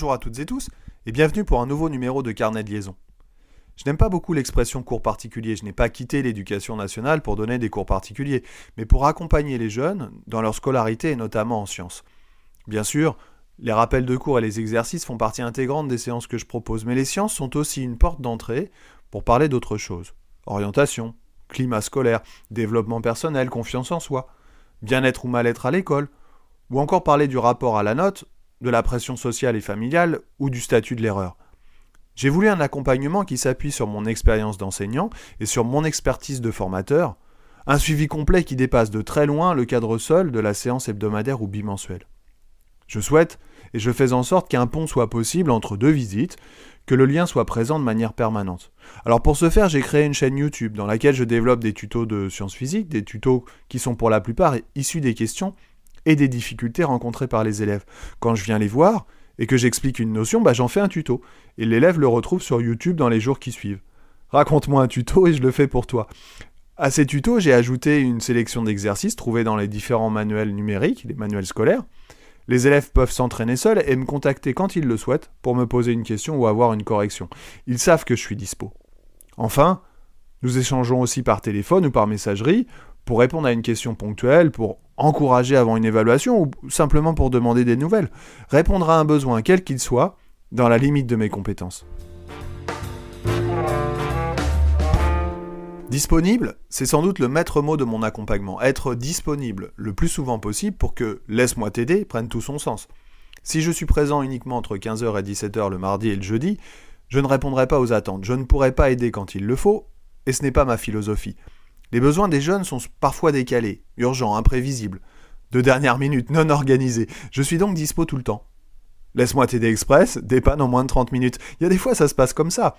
Bonjour à toutes et tous, et bienvenue pour un nouveau numéro de Carnet de liaison. Je n'aime pas beaucoup l'expression cours particulier, je n'ai pas quitté l'éducation nationale pour donner des cours particuliers, mais pour accompagner les jeunes dans leur scolarité et notamment en sciences. Bien sûr, les rappels de cours et les exercices font partie intégrante des séances que je propose, mais les sciences sont aussi une porte d'entrée pour parler d'autres choses. Orientation, climat scolaire, développement personnel, confiance en soi, bien-être ou mal-être à l'école, ou encore parler du rapport à la note, de la pression sociale et familiale ou du statut de l'erreur. J'ai voulu un accompagnement qui s'appuie sur mon expérience d'enseignant et sur mon expertise de formateur, un suivi complet qui dépasse de très loin le cadre seul de la séance hebdomadaire ou bimensuelle. Je souhaite et je fais en sorte qu'un pont soit possible entre deux visites, que le lien soit présent de manière permanente. Alors pour ce faire, j'ai créé une chaîne YouTube dans laquelle je développe des tutos de sciences physiques, des tutos qui sont pour la plupart issus des questions et des difficultés rencontrées par les élèves. Quand je viens les voir et que j'explique une notion, j'en fais un tuto. Et l'élève le retrouve sur YouTube dans les jours qui suivent. Raconte-moi un tuto et je le fais pour toi. À ces tutos, j'ai ajouté une sélection d'exercices trouvés dans les différents manuels numériques, les manuels scolaires. Les élèves peuvent s'entraîner seuls et me contacter quand ils le souhaitent pour me poser une question ou avoir une correction. Ils savent que je suis dispo. Enfin, nous échangeons aussi par téléphone ou par messagerie pour répondre à une question ponctuelle, pour encourager avant une évaluation ou simplement pour demander des nouvelles. Répondre à un besoin, quel qu'il soit, dans la limite de mes compétences. Disponible, c'est sans doute le maître mot de mon accompagnement. Être disponible le plus souvent possible pour que « laisse-moi t'aider » prenne tout son sens. Si je suis présent uniquement entre 15h et 17h le mardi et le jeudi, je ne répondrai pas aux attentes. Je ne pourrai pas aider quand il le faut, et ce n'est pas ma philosophie. Les besoins des jeunes sont parfois décalés, urgents, imprévisibles, de dernière minute, non organisés. Je suis donc dispo tout le temps. Laisse-moi t'aider express, dépanne en moins de 30 minutes. Il y a des fois, ça se passe comme ça.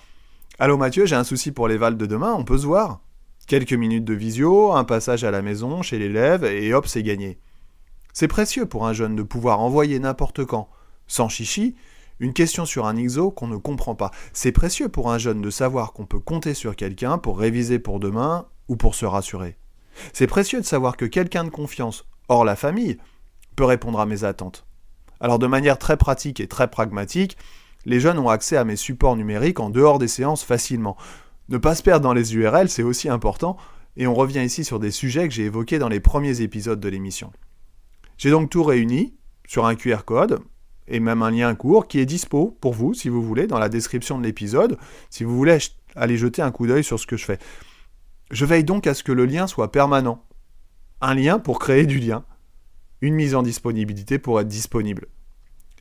Allô Mathieu, j'ai un souci pour les vals de demain, on peut se voir ? Quelques minutes de visio, un passage à la maison, chez l'élève, et hop, c'est gagné. C'est précieux pour un jeune de pouvoir envoyer n'importe quand, sans chichi, une question sur un exo qu'on ne comprend pas. C'est précieux pour un jeune de savoir qu'on peut compter sur quelqu'un pour réviser pour demain ou pour se rassurer. C'est précieux de savoir que quelqu'un de confiance, hors la famille, peut répondre à mes attentes. Alors de manière très pratique et très pragmatique, les jeunes ont accès à mes supports numériques en dehors des séances facilement. Ne pas se perdre dans les URL, c'est aussi important, et on revient ici sur des sujets que j'ai évoqués dans les premiers épisodes de l'émission. J'ai donc tout réuni sur un QR code, et même un lien court qui est dispo pour vous, si vous voulez, dans la description de l'épisode, si vous voulez aller jeter un coup d'œil sur ce que je fais. Je veille donc à ce que le lien soit permanent. Un lien pour créer du lien. Une mise en disponibilité pour être disponible.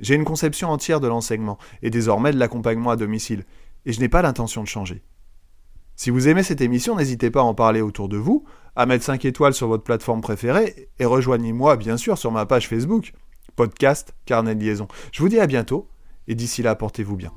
J'ai une conception entière de l'enseignement, et désormais de l'accompagnement à domicile, et je n'ai pas l'intention de changer. Si vous aimez cette émission, n'hésitez pas à en parler autour de vous, à mettre 5 étoiles sur votre plateforme préférée, et rejoignez-moi bien sûr sur ma page Facebook, podcast Carnet de liaison. Je vous dis à bientôt, et d'ici là, portez-vous bien.